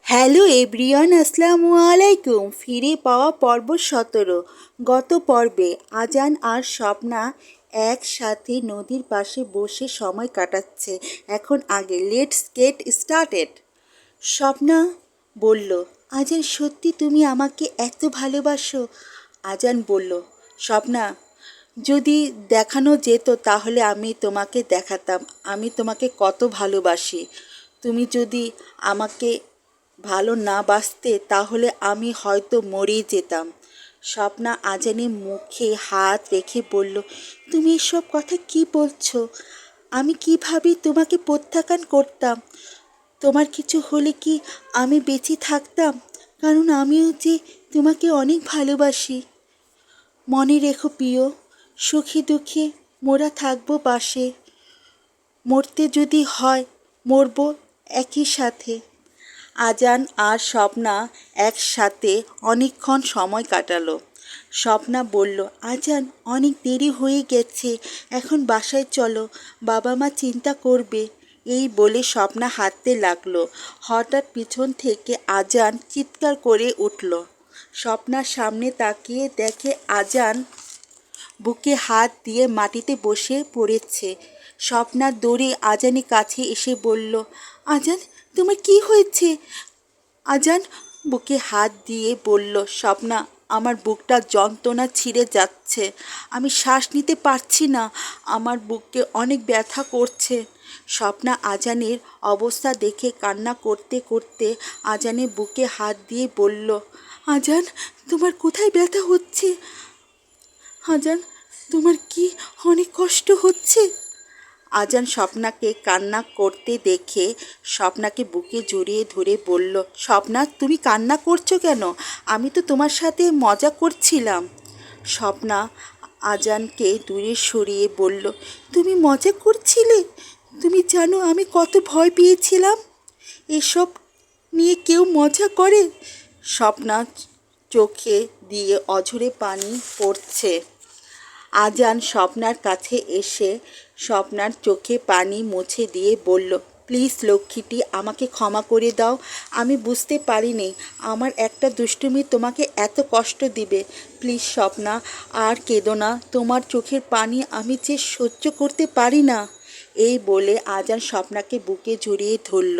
Hello everyone, আসসালামু আলাইকুম। ফিরে পাওয়া পর্ব 17। গত পর্বে আজান আর স্বপ্না একসাথে নদীর পাশে বসে সময় কাটাচ্ছে। এখন আগে লেটস গেট স্টার্টেড। স্বপ্না বলল, আজান সত্যি তুমি আমাকে এত ভালোবাসো? আজান বলল, স্বপ্না যদি দেখানো যেত তাহলে আমি তোমাকে দেখাতাম আমি তোমাকে কত ভালোবাসি। তুমি যদি আমাকে ভালো না বাসতে তাহলে আমি হয়তো মরেই যেতাম। স্বপ্না আজানের মুখে হাত রেখে বলল, তুমি এসব কথা কি বলছো? আমি কিভাবে তোমাকে প্রত্যাখ্যান করতাম? তোমার কিছু হলে কি আমি বেঁচে থাকতাম? কারণ আমিও যে তোমাকে অনেক ভালোবাসি। মনে রেখো প্রিয়, সুখে দুঃখে মোরা থাকবো পাশে। মরতে যদি হয় মরব একই সাথে। আজান আর স্বপ্না একসাথে অনেকক্ষণ সময় কাটালো। স্বপ্না বলল, আজান অনেক দেরি হয়ে গেছে, এখন বাসায় চলো, বাবা মা চিন্তা করবে। এই বলে স্বপ্না হাঁটতে লাগলো। হঠাৎ পিছন থেকে আজান চিৎকার করে উঠল। স্বপ্নার সামনে তাকিয়ে দেখে আজান বুকে হাত দিয়ে মাটিতে বসে পড়েছে। স্বপ্না দৌড়ে আজানের কাছে এসে বলল, আজান তোমার কি হয়েছে? আজান বুকে হাত দিয়ে বলল, স্বপ্না আমার বুকটা যন্ত্রণা ছিঁড়ে যাচ্ছে, আমি শ্বাস নিতে পারছি না, আমার বুকে অনেক ব্যথা করছে। স্বপ্না আজানের অবস্থা দেখে কান্না করতে করতে আজানের বুকে হাত দিয়ে বলল, আজান তোমার কোথায় ব্যথা হচ্ছে? আজান তোমার কি অনেক কষ্ট হচ্ছে? আজান স্বপ্নাকে কান্না করতে দেখে স্বপ্নাকে বুকে জড়িয়ে ধরে বলল, স্বপ্না তুমি কান্না করছো কেন? আমি তো তোমার সাথে মজা করছিলাম। স্বপ্না আজানকে দূরে সরিয়ে বলল, তুমি মজা করছিলে? তুমি জানো আমি কত ভয় পেয়েছিলাম? এসব নিয়ে কেউ মজা করে? স্বপ্না চোখে দিয়ে অঝরে পানি পড়ছে। আজান স্বপ্নার কাছে এসে স্বপ্নার চোখে পানি মুছে দিয়ে বলল, প্লিজ লক্ষ্মীটি আমাকে ক্ষমা করে দাও, আমি বুঝতে পারিনি আমার একটা দুষ্টুমি তোমাকে এত কষ্ট দিবে। প্লিজ স্বপ্না আর কেঁদো না, তোমার চোখের পানি আমি যে সহ্য করতে পারি না। এই বলে আজান স্বপ্নাকে বুকে জড়িয়ে ধরল।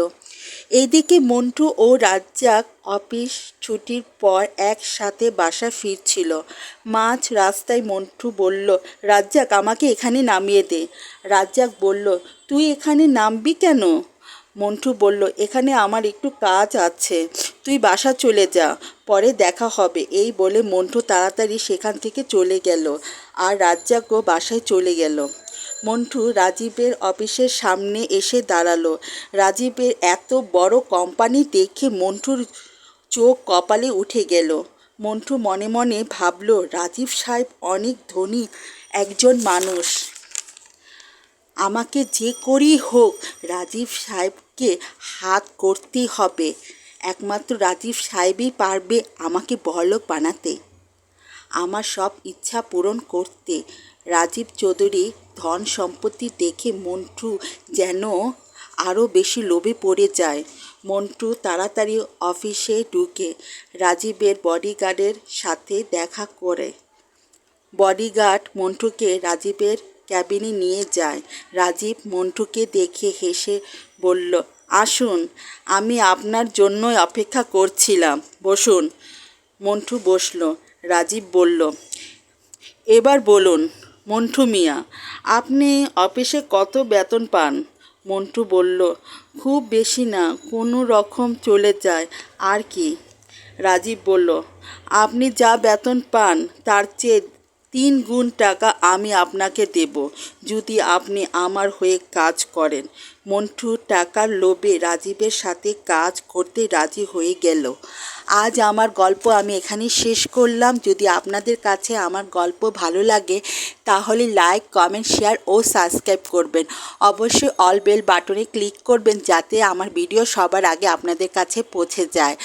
এইদিকে মন্টু ও রাজ্জাক অফিস ছুটির পর একসাথে বাসা ফিরছিল। মাঝ রাস্তায় মন্টু বলল, রাজ্জাক আমাকে এখানে নামিয়ে দে। রাজ্জাক বলল, তুই এখানে নামবি কেন? মন্টু বলল, এখানে আমার একটু কাজ আছে, তুই বাসা চলে যা, পরে দেখা হবে। এই বলে মন্টু তাড়াতাড়ি সেখান থেকে চলে গেল আর রাজ্জাকও বাসায় চলে গেল। মন্টু রাজীবের অফিসের সামনে এসে দাঁড়ালো। রাজীবের এত বড় কোম্পানি দেখে মন্টুর চোখ কপালে উঠে গেল। মন্টু মনে মনে ভাবল, রাজীব সাহেব অনেক ধনী একজন মানুষ, আমাকে যে করেই হোক রাজীব সাহেবকে হাত করতেই হবে। একমাত্র রাজীব সাহেবই পারবে আমাকে বড়লোক বানাতে, আমার সব ইচ্ছা পূরণ করতে। রাজীব চৌধুরী ধন সম্পত্তি দেখে মন্টু যেন আরও বেশি লোভে পড়ে যায়। মন্টু তাড়াতাড়ি অফিসে ঢুকে রাজীবের বডিগার্ডের সাথে দেখা করে। বডিগার্ড মন্টুকে রাজীবের ক্যাবিনে নিয়ে যায়। রাজীব মন্টুকে দেখে হেসে বলল, আসুন, আমি আপনার জন্যই অপেক্ষা করছিলাম, বসুন। মন্টু বসল। রাজীব বলল, এবার বলুন মন্টু মিয়া, আপনি অফিসে কত বেতন পান? মন্টু বলল, খুব বেশি না, কোনো রকম চলে যায় আর কি। রাজীব বলল, আপনি যা বেতন পান তার চেয়ে 3 গুণ টাকা আমি আপনাকে দেব যদি আপনি আমার হয়ে কাজ করেন। মন্টু টাকার লোভে রাজীবের সাথে কাজ করতে রাজি হয়ে গেল। আজ আমার গল্প আমি এখানেই শেষ করলাম। যদি আপনাদের কাছে আমার গল্প ভালো লাগে তাহলে লাইক, কমেন্ট, শেয়ার ও সাবস্ক্রাইব করবেন। অবশ্যই অল বেল বাটনে ক্লিক করবেন যাতে আমার ভিডিও সবার আগে আপনাদের কাছে পৌঁছে যায়।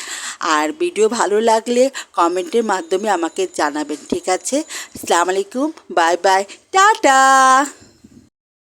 আর ভিডিও ভালো লাগলে কমেন্টের মাধ্যমে আমাকে জানাবেন। ঠিক আছে, আসসালামু আলাইকুম, বাই বাই, টাটা।